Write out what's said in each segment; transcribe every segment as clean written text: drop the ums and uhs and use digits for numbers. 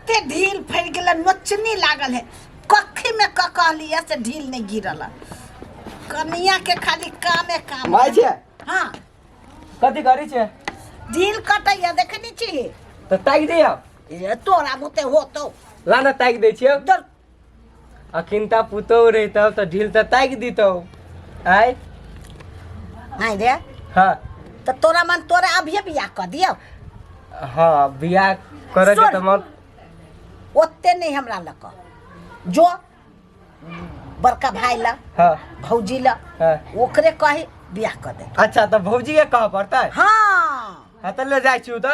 कते ढील फड़ गेल नोचनी लागल है कखी में कहलिए से ढील नहीं गिरल कनिया के खाली काम माय छे हां कथी करी छे ढील कटैया देखनी छी तो ताक दे ए तोरा बुते हो तो लाना ताक दे छियो दर अखिनता पुतो रहतो तो ढील तो ताक दीतो आय नहीं रे हां तो तोरा मन तोरा अभी बियाह कर दियो हां बियाह करे के तो मन ओते नहीं हमरा लक जो बड़का भाई ला हां भौजी ला हां ओकरे कही बियाह कर दे अच्छा तो भौजी के कह पड़ता है हां हां तो ले जाय छु तो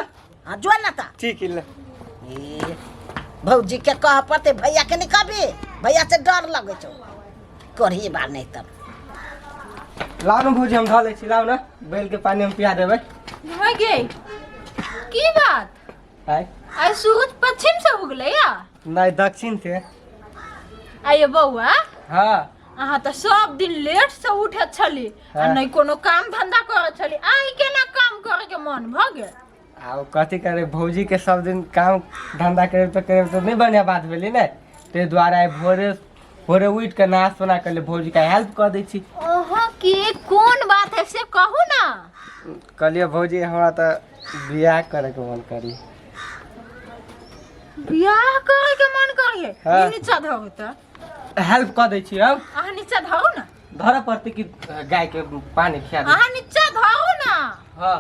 हां जो ना ता ठीक है ले ए भौजी के कह पड़ते भैया के नहीं कहबी भैया से डर लगे छो करही बार नहीं तब लाओ ना भौजी हम ढाले छी लाओ ना बैल के पानी हम पिया देबै भाई गे की बात आय आज सूरज पश्चिम से उगले या नहीं दक्षिण से आये बउआ हां अहाँ तो सब दिन लेट से उठे छली आ नहीं कोनो काम धंधा करे छली आई केना काम करे के मन भ गेल आ कथी करे भौजी के सब दिन काम धंधा करे तो नहीं बढ़िया बात भेली ने ते द्वारा आई भोरे उठ के नाश बना कर ले भौजी का हेल्प कर दै छी ओहो की कौन बात है से कहू ना कहलिए भौजी हमरा तो बियाह करे के मन करी बियाह करे के मन करिए हाँ। नीचा धरो त हेल्प कर दै छी हम अहाँ नीचा धरो ना धर पड़ते कि गाय के पानी खिया दे अहाँ नीचा धरो ना हां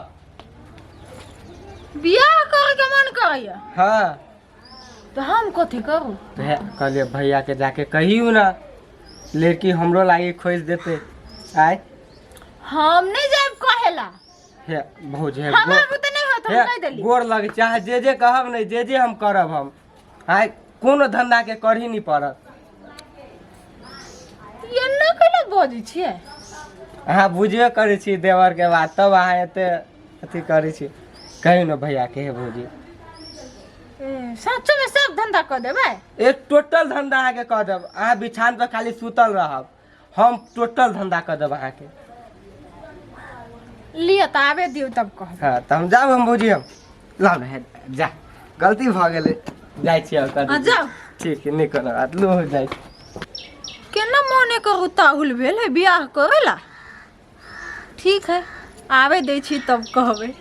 बियाह करे के मन करिए हां तो हम कथी करू कहलिए भैया के जाके कहियो ना लड़की हमरो लागी खोज देते आय हम नहीं जाब कहेला हे भौजी हे हमरा बुते नहीं होत हम नहीं देली गोर लगे चाहे जे कहब नहीं जे हम करब हम आय कोनो धंधा के करही नहीं पड़त ये न कइले बजै छियै अहाँ बुझबे करै छी देवर के बात तब अहाँ एते अथी करै छी कहियो ना भैया के हे भौजी सच में सब धंधा कर देबै एक टोटल धंधा अहाँ के कह देब अहाँ बिछान पे खाली सुतल रहब हम टोटल धंधा कर देब अहाँ के लिया त आबे दियो तब कहब हाँ तो हम जाब हम भौजी हम लाओ ना जा गलती भ गेलै जाइ छी और कर जाओ ठीक है नहीं कोनो बात लो जाइ केना मने करू ताहुल भेल है बियाह करेला ठीक है आबे दै छी तब कहबै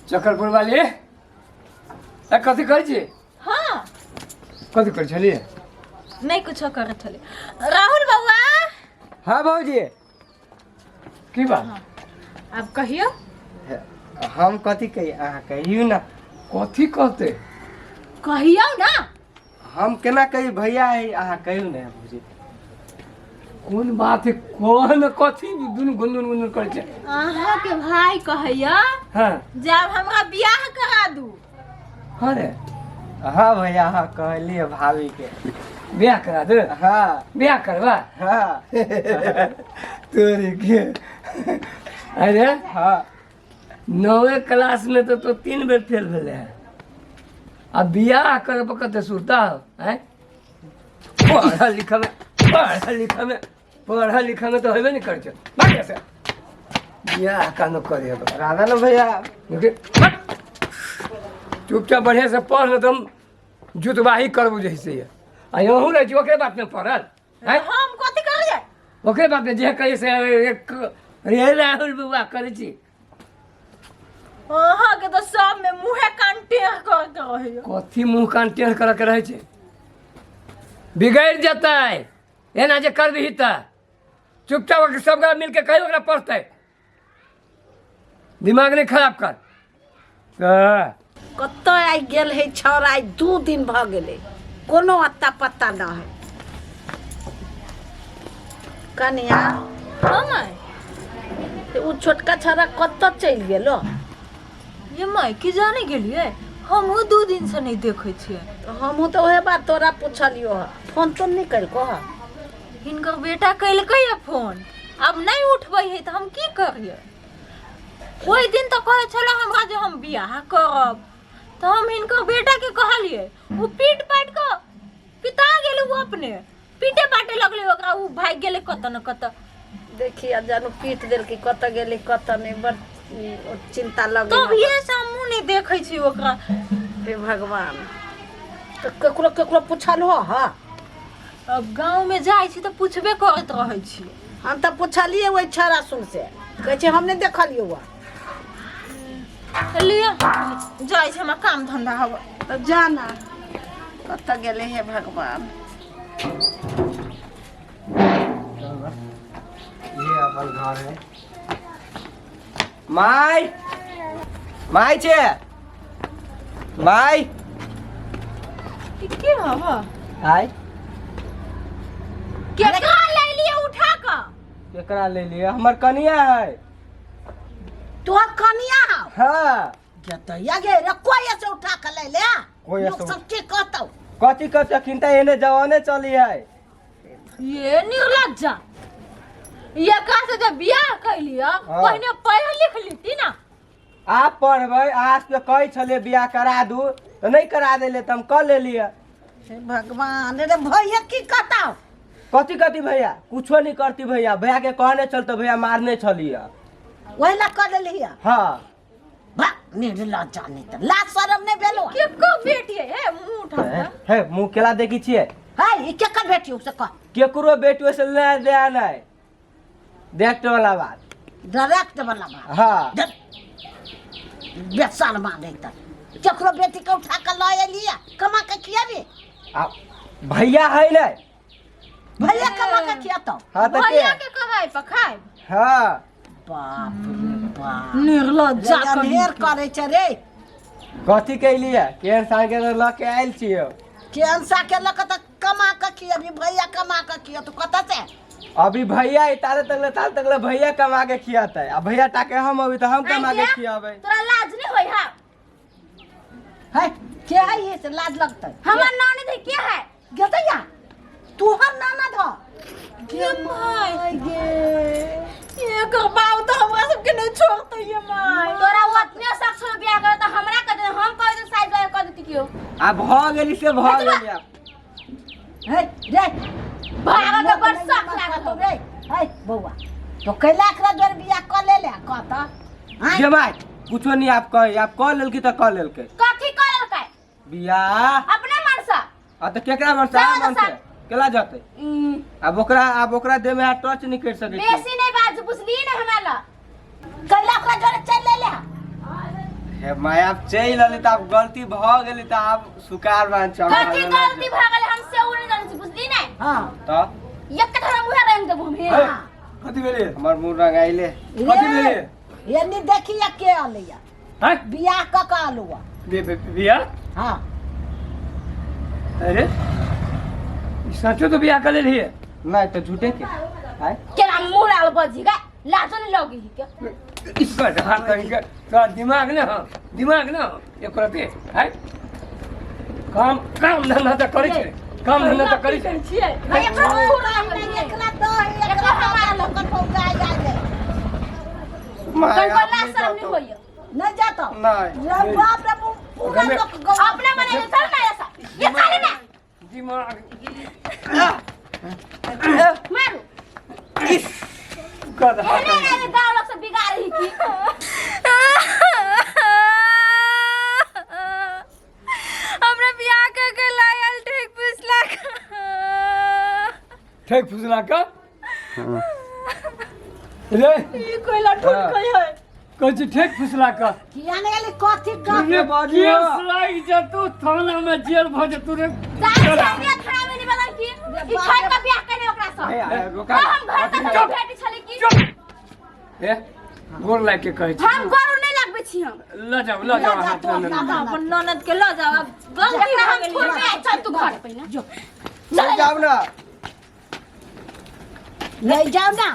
चक्करपुर वाली कथी करै छी हाँ कथी करै छलिए नहीं कुछो करे छले राहुल बउआ हाँ भौजी की बात अब कहियो हम कथी कही अहाँ कहियो ना कथी कहते कहियो ना हम केना कही भैया है अहाँ कहियो ना भौजी कोन बात है कोन कथी दुनु गुनगुन गुनगुन करै छै अहाँ के भाई कहैया हां जब हमरा बियाह करा दू हां रे हाँ भैया हाँ कहलिए भाभी के बियाह करा दे हाँ बियाह करवा हाँ तोरी के अरे हाँ 9वीं क्लास में तो 3 बेर फेल भेले है अब बियाह करे पर कते सुरता है पढ़ा लिखा में तो हेबे नहीं कर छै बाकी से बियाह का न करे राधा ना भैया चुपचाप बढ़िया से पढ़ ले तुम जुतवाही करबू जैसे आ यहूँ रह ओकरे बात में पढ़ल है हम कथी करिए ओकरे बात में जे कही से एक रे राहुल बुआ करे छी अहाँ के तो सब में मुंहे कान टेढ़ कर के रहियो कथी मुंह कान टेढ़ कर के रहे छै बिगड़ जतै एना जे करबही त चुपचाप सब गोरा मिल के कही ओकरा पढ़तै दिमाग नहीं खराब कर कत आई गेल है छौरा आई 2 दिन भ गेले कोनो अत्ता पत्ता न है कनिया हम उ छोटका छौरा कत चल गेलो ये मैं की जाने गेलिए हम 2 दिन से नहीं देखे छिए तो हमहू तो ओहे बात तोरा पूछलियो ह फोन तो नहीं कर को हिनकर बेटा कैलकै या फोन अब नहीं उठबै है तो हम की करिए ओई दिन तो कहे छला हमरा जे हम बियाह करब तो हम हिनकर बेटा के कहलिए वो पीट पाट के पिता गेले वो अपने पीटे पाटे लगले ओकरा उ भाग गेले कत न कत देखिए जानू पीट देल की कत गेले कत नहीं बड़ चिंता लगे तब ये से हम नहीं देखे छी ओकरा हे भगवान तो केकरो केकरो पूछल हो हाँ अब गांव में जाइ छी तो पूछबे करत रहै छी। हम तो पूछलिए वही छौड़ा सुन से कहे छे हमने देखलिए हुआ लिया जाइ छी हमरा काम धंधा हवा तो जाना कत गेले हे भगवान। ये अपन घर है। माई माई छे माई के हवा आई केकरा ले लिए उठा क केकरा ले लिए हमर कनिया है। तोहर कनिया हो हाँ जतैया गे रखो ये से उठा के ले ले कोई लोग ऐसे- सब के कहतौ कथी कथी अखिनता एने जवाने चली है। ये निर्लज्जा ये का से जब बियाह कैलिया पहले पढ़ लिख लेती ना। आप पढ़बै आज पे कही छले बियाह करा दू तो नहीं करा देले तो हम कर ले लिए। हे भगवान रे भैया की कहतौ कथी कथी भैया कुछो नहीं करती भैया भैया के कहने चलते भैया मारने चलिए। वही ला कर लेलिए हाँ भा निर्लज्जा नहीं त लाज शरम नहीं भेलो के को बेटी है मुंह उठा है मुँह केला देखी छिए है ई के कर बेटी से कह केकरो बेटियों से ले दे नहीं देखते वाला बात। डायरेक्ट वाला बात हाँ बेसाल मांगे त केकरो बेटी के उठा के लाए लिया कमा के खियाबी आ, भैया है नहीं भैया कमा के खियातो हाँ तो भैया के के कमाई पर खाए हाँ बाप रे बाप निर्लज्जा ढेर करे छ रे कथी के लिए केहन साल के ल के आयल छियो। कैंसा के लक त कमा के खियाबी भैया कमा के खिया तो कत से अभी भैया ताले तकले भैया कमा के खियाते अब भैया टाके हम अभी तो हम कमा के खियाबे। तोरा लाज नहीं होई हा है के है ये से लाज लगतै हमर ननद है क्या है गतैया तोहर ननद हो ये माय गे ये करबाऊ तो हमरा सबके नहीं छोड़ते ये माय तोरा उतने शख्स हो बियाह कर तो हमरा कर दे हम कह दे साइड कर देती क्यों अब भ गेली से भ गेली अब है रे भागा के बड़ शक लागत हो रे है बौआ तो कैला एकरा जोर बियाह क ले कहता हैं जमाई कुछो नहीं आप कह लेलकी तो कह लेलके कथी करल काय बियाह अपने मन से आ तो केकरा मन से मन से केला जाते अब ओकरा दे में हाथ टच नहीं कर सके बेसी नहीं बात बुझली ना हमरा कैला एकरा जोर चल ले हे माय आप चल आली त अब गलती भ गेली त आप सुकार मान छ कथी गलती भ गेल हमसे उ नहीं जाने बुझली नहीं हां त एक धरा मुहा रंग देबो हम है, कथी भेले हमर मुंह रंगाइले कथी भेले ये नहीं देखिया के आलिया हैं बियाह क का आलुआ बिया हां अरे सचो तो बिया कर ले रही है नहीं तो झूठे के है केना मुंह लाल बजी गा लाजो नहीं लगी के इसका ढाल करेंगे तो दिमाग ना हो ये करते है काम धंधा तो करी छे काम धंधा तो करी छे नहीं एकरा पूरा नहीं एकरा तो एकरा हमारा लोकन पहुंचा जाए माय कोई लाज शर्म नहीं होइयो नहीं जाता नहीं रे बाप रे पूरा लोग अपने मने में चल ना ऐसा ये साले ना दिमाग मारू गधा ये गांव लोग से बिगाड़ रही की हमरा बियाह के लायल ठीक पुछला ठीक फुसला का रे ई कोई लठुन कोई है कुछ ठीक फुसला का किया ने वाली कथी का ये केस लाग जा तू थाना में जेल भ जा तू रे साले साले खड़ा में नहीं बदल की ई छोड़ के बियाह करने ओकरा से रोका हम घर तक भेटी छले की ए गोर लाग के कहै छी हम गरु नहीं लगबे छी हम ल जाओ हाथ में अपन ननद के ल जाओ अब गलती हो गेली छोड़ के चल तू घर पे ना जो ले जाओ ना ले जाओ ना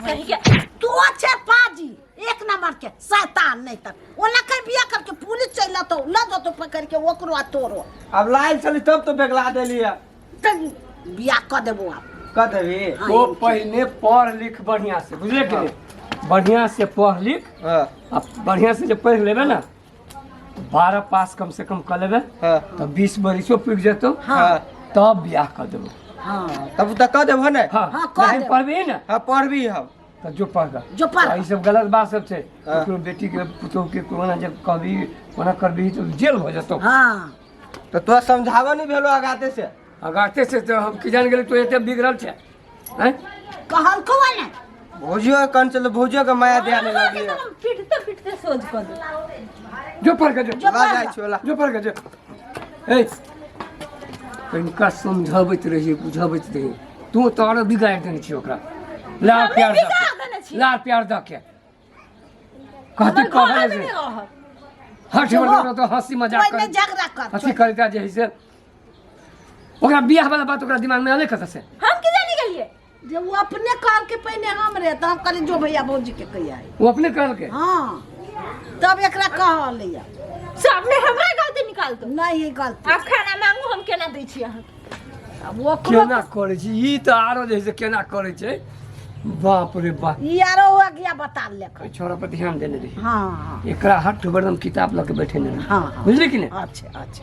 कही के तू अच्छे पाजी एक नंबर के शैतान नहीं तक ओला के बिया करके पुलिस चला तो ल दो तो पकड़ के ओकरो आ तोरो अब लाइल चली तब तो बेगला देली त बिया क देबो आप कह देबी वो पहले पढ़ लिख बढ़िया से बुझले कि नहीं बढ़िया से पढ़ लिख हां अब बढ़िया से जब पढ़ लेबे ना 12 पास कम से कम कर लेबे हां तो 20 बरिसो पिक जेतो हां तब बियाह कर देबो हां तब तो कह देबो ना हाँ हाँ, कह नहीं देबो। पढ़बी ना हां पढ़बी हम तो जो पढ़ का जो पढ़ ई सब गलत बात सब छै हाँ। ककरो बेटी के पुतोह के कोना जब कहबी कोना करबी तो जेल हो जतो हाँ तो तोरा समझावा नहीं भेलो आगाते से अगाते से तो हम की जान गेली तो एते बिगड़ल छै हैं कहल को वाला भौजियो के कन चलो भौजियो के माया दिया नहीं लगी हम पीटते पीटते सोच कर दे जो पढ़ के जो ला जाय छोला जो पढ़ के जो ए इनका समझाबैत रहिए बुझाबैत रहिए तू तो और बिगाड़ देने छी ओकरा लाल हमने प्यार बिगाड़ दके देने छी। लाल प्यार दके कहती हमर कहले घर से में रहत हंसी मजाक तो हंसी मजाक कोई में कर झगड़ा कर हंसी करता जे है से ओकरा बियाह वाला बात ओकरा दिमाग में आले कत से हम की जानी गेलिए जे वो अपने कर के पहले हम रहे तो हम कहली जो भैया भौजी के कहिया है वो अपने कर के हाँ तब एकरा कहल लिया सामने हमरा गलती निकाल दो नहीं गलती आप खाना मांगू हम केना दै छी अहाँ अब वो केना करे छी ई तो आरो जे है से केना करे छै बाप रे बाप यारो हो गया बता ले ओइ छोरा पर ध्यान देने रही हाँ एकरा हट बर्दम किताब लके बैठे ने हाँ हाँ बुझली कि नहीं अच्छा अच्छा